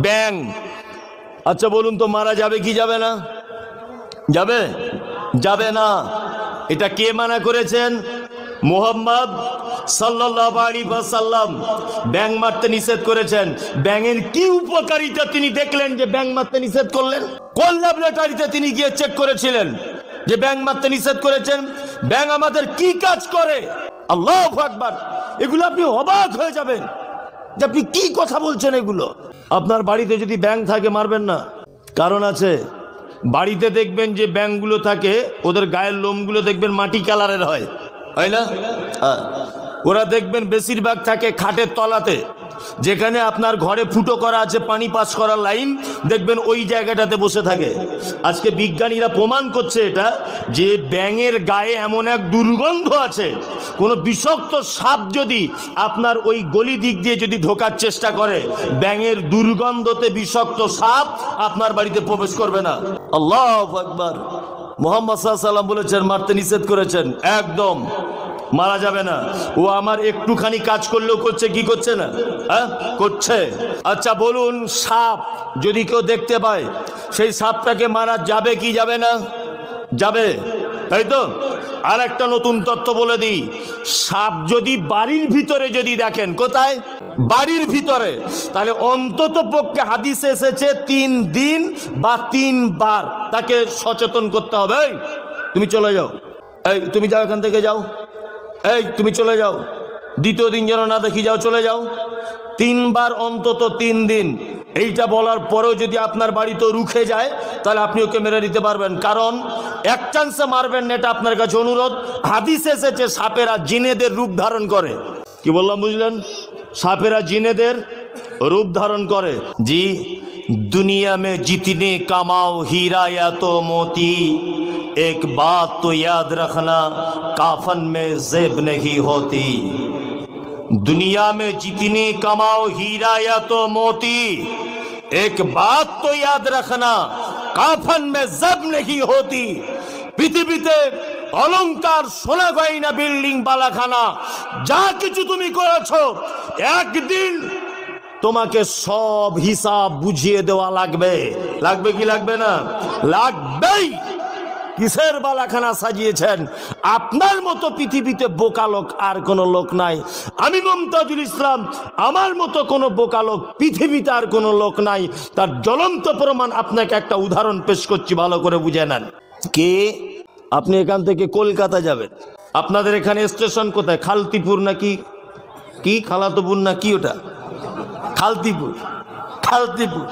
ব্যাং। আচ্ছা বলুন তো মারা যাবে কি যাবে না? যাবে? যাবে না। এটা কে মানা করেছেন? মুহাম্মদ সাল্লাল্লাহু আলাইহি ওয়াসাল্লাম ব্যাং মারতে নিষেধ করেছেন। ব্যাঙের কি উপকারিতা তিনি দেখলেন যে ব্যাং মারতে নিষেধ করলেন? কোন ল্যাবরেটরিতে তিনি গিয়ে চেক করেছিলেন যে ব্যাং মারতে নিষেধ করেছেন? ব্যাং আমাদের কি কাজ করে? আল্লাহু আকবার। এগুলো আপনি অবাক হয়ে যাবেন যে আপনি কি কথা বলছেন এগুলো। আপনার বাড়িতে যদি ব্যাং থাকে মারবেন না, কারণ আছে। বাড়িতে দেখবেন যে ব্যাঙগুলো থাকে ওদের গায়ের লোমগুলো দেখবেন মাটি কালারের হয়, হয় না? ওরা দেখবেন বেশিরভাগ থাকে খাটের তলাতে, যেখানে আপনার ঘরে ফুটো করা আছে পানি পাস করার লাইন, দেখবেন ওই জায়গাটাতে বসে থাকে। আজকে বিজ্ঞানীরা প্রমাণ করছে এটা যে ব্যাঙের গায়ে এমন এক দুর্গন্ধ আছে, কোনো বিষাক্ত সাপ যদি আপনার ওই গলি দিক দিয়ে যদি ঢোকার চেষ্টা করে, ব্যাঙের দুর্গন্ধতে বিষাক্ত সাপ আপনার বাড়িতে প্রবেশ করবে না। আল্লাহু আকবার। মুহাম্মদ সাল্লাল্লাহু আলাইহি ওয়াসাল্লাম বলেছেন, মারতে নিষেধ করেছেন, একদম মারা যাবে না। ও আমার একটুখানি কাজ করলেও করছে কি করছে না? হ্যাঁ, করছে। আচ্ছা বলুন, সাপ যদি কেউ দেখতে পায়, সেই সাপটাকে মারা যাবে কি যাবে না? যাবে, তাই তো? আর একটা নতুন তথ্য বলে দিই, সাপ যদি বাড়ির ভিতরে যদি দেখেন, কোথায়? বাড়ির ভিতরে, তাহলে অন্তত পক্ষে হাদিসে এসেছে 3 দিন বা 3 বার তাকে সচেতন করতে হবে। এই তুমি চলে যাও, এই তুমি যাও, এখান থেকে যাও, এই তুমি চলে যাও, দ্বিতীয় দিন যেন না দেখি, যাও, চলে যাও। 3 বার অন্তত 3 দিন। এইটা বলার পরেও যদি আপনার বাড়িতে রুখে যায়, তাহলে আপনি ওকে মেরে দিতে পারবেন। কারণ এক চান্সে মারবেন না, এটা আপনার কাছে অনুরোধ। হাদিসে এসেছে সাপেরা জিনেদের রূপ ধারণ করে। কি বললাম বুঝলেন? সাপেরা জিনেদের রূপ ধারণ করে। জি, দুনিয়া মে জিতনে কামাও हीरा या तो मोती, एक बात तो याद रखना काफन में जेब नहीं होती। दुनिया में जितने कमाओ हीरा या तो मोती, एक बात तो याद रखना काफन में जेब नहीं होती। পৃথিবীতে অলংকার, সোনা গয়না, বিল্ডিং, বালাখানা যা কিছু তুমি করেছো, একদিন তোমাকে সব হিসাব বুঝিয়ে দেওয়া লাগবে। লাগবে কি লাগবে না? লাগবেই। কিসের বালাখানা সাজিয়েছেন? আপনার মতো পৃথিবীতে বোকা লোক আর কোন লোক নাই। আমি মুমতাজুল ইসলাম, আমার মতো কোনো বোকা লোক পৃথিবীতে আর কোনো লোক নাই। তার জ্বলন্ত প্রমাণ আপনাকে একটা উদাহরণ পেশ করছি, ভালো করে বুঝে নেন। কে? আপনি এখান থেকে কলকাতা যাবেন, আপনাদের এখানে স্টেশন কোথায়? খালতিপুর নাকি কি? খালাতপুর না কি ওটা? খালতিপুর। খালতিপুর,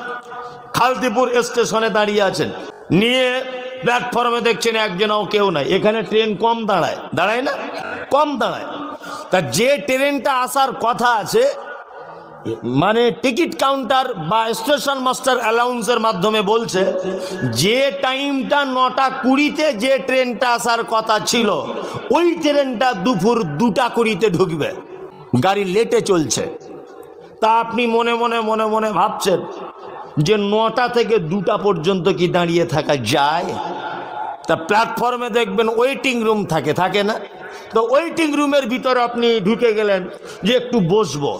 খালতিপুর স্টেশনে দাঁড়িয়ে আছেন, নিয়ে প্ল্যাটফর্মে দেখছেন একজনও কেউ নাই। এখানে ট্রেন কম দাঁড়ায়, দাঁড়ায় না? কম দাঁড়ায়। তা যে ট্রেনটা আসার কথা আছে, মানে টিকিট কাউন্টার বা স্টেশন মাস্টার অ্যালাউন্সের মাধ্যমে বলছে যে টাইমটা 9:20-তে যে ট্রেনটা আসার কথা ছিল, ওই ট্রেনটা দুপুর 2:20-তে ঢুকবে। গাড়ি লেটে চলছে। তা আপনি মনে মনে মনে মনে ভাবছেন যে 9টা থেকে 2টা পর্যন্ত কি দাঁড়িয়ে থাকা যায়? তা প্ল্যাটফর্মে দেখবেন ওয়েটিং রুম থাকে, থাকে না? তো ওয়েটিং রুমের ভিতরে আপনি ঢুকে গেলেন যে একটু বসবো,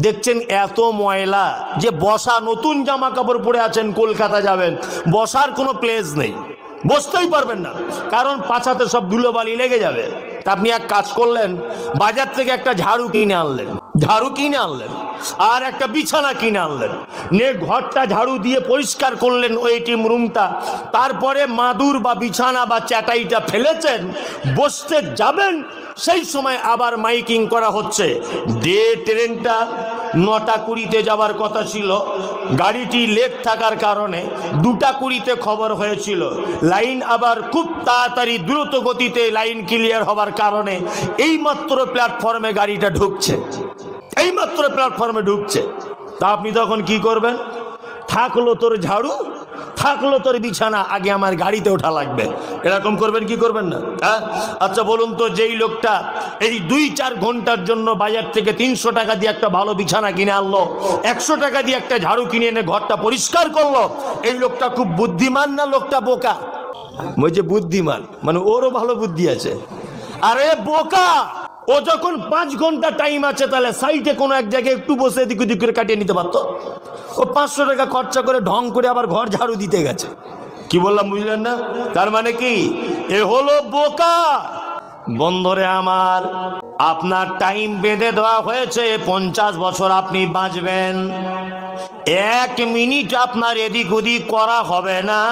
দেখছেন এত ময়লা যে বসা, নতুন জামা কাপড় পরে আছেন, কলকাতা যাবেন, বসার কোনো প্লেস নেই, বসতেই পারবেন না, কারণ পাছাতে সব ধুলোবালি লেগে যাবে। তা আপনি এক কাজ করলেন, বাজার থেকে একটা ঝাড়ু কিনে আনলেন, ঝাড়ু কিনে আনলেন, আর একটা বিছানা কিনে আনলেন, নিয়ে ঘরটা ঝাড়ু দিয়ে পরিষ্কার করলেন ওয়েটিং রুমটা। তারপরে মাদুর বা বিছানা বা চাটাইটা ফেলেছেন, বসতে যাবেন, সেই সময় আবার মাইকিং করা হচ্ছে যে ট্রেনটা 9:20-তে যাওয়ার কথা ছিল, গাড়িটি লেট থাকার কারণে 2:20-তে খবর হয়েছিল। লাইন আবার খুব তাড়াতাড়ি দ্রুত গতিতে লাইন ক্লিয়ার হবার কারণে এইমাত্র প্ল্যাটফর্মে গাড়িটা ঢুকছে, এইমাত্র প্ল্যাটফর্মে ঢুকছে। তা আপনি তখন কি করবেন? থাকলো তোর ঝাড়ু, থাকলো তোর বিছানা, আগে আমার গাড়িতে ওঠা লাগবে, এরকম করবেন কি করবেন না? হ্যাঁ। আচ্ছা বলুন তো, যেই লোকটা এই 2-4 ঘন্টার জন্য বাজার থেকে 300 টাকা দিয়ে একটা ভালো বিছানা কিনে আনলো, 100 টাকা দিয়ে একটা ঝাড়ু কিনে এনে ঘরটা পরিষ্কার করলো, এই লোকটা খুব বুদ্ধিমান না লোকটা বোকা? বলছে বুদ্ধিমান, মানে ওরও ভালো বুদ্ধি আছে। আরে বোকা, ও যখন 5 ঘন্টা টাইম আছে, তাহলে সাইডে কোনো এক জায়গায় একটু বসে এদিক ওদিক করে কাটিয়ে নিতে পারতো। ও 500 টাকা খরচা করে ঢং করে আবার ঘর ঝাড়ু দিতে গেছে। কি বললাম বুঝলেন না? তার মানে কি? এ হলো বোকা। বন্ধুরে আমার, আপনার টাইম বেঁধে দেওয়া হয়েছে 50 বছর আপনি বাঁচবেন। 1 মিনিট আপনার এদিক ওদিক করা হবে না।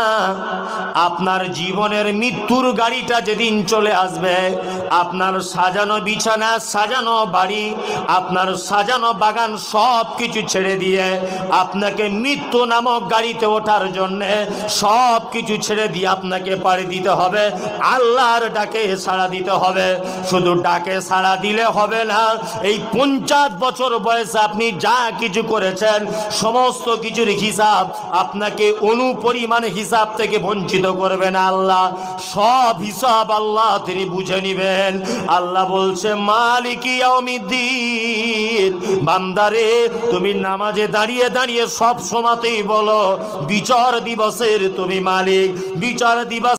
আপনার জীবনের মৃত্যুর গাড়িটা যেদিন চলে আসবে, আপনার সাজানো বিছানা, সাজানো বাড়ি, আপনার সাজানো বাগান সব কিছু ছেড়ে দিয়ে আপনাকে মৃত্যু নামক গাড়িতে ওঠার জন্যে সব কিছু ছেড়ে দিয়ে আপনাকে পাড়ি দিতে হবে। আল্লাহর ডাকে সাড়া দিতে হবে। শুধু ডাকে সাড়া দিলে হবে না, এই 50 বছর বয়সে আপনি যা কিছু করেছেন সমস্ত কিছুর হিসাব আপনাকে অনুপরিমাণ হিসাব থেকে বঞ্চিত করবে না আল্লাহ। সব হিসাব আল্লাহ তিনি বুঝে নিবেন। আল্লাহ বলছে মালিকি ইয়াউমিদ্দিন, বান্দারে তুমি নামাজে দাঁড়িয়ে দাঁড়িয়ে সব সময়তেই বলো বিচার দিবসের তুমি মালিক, বিচার দিবস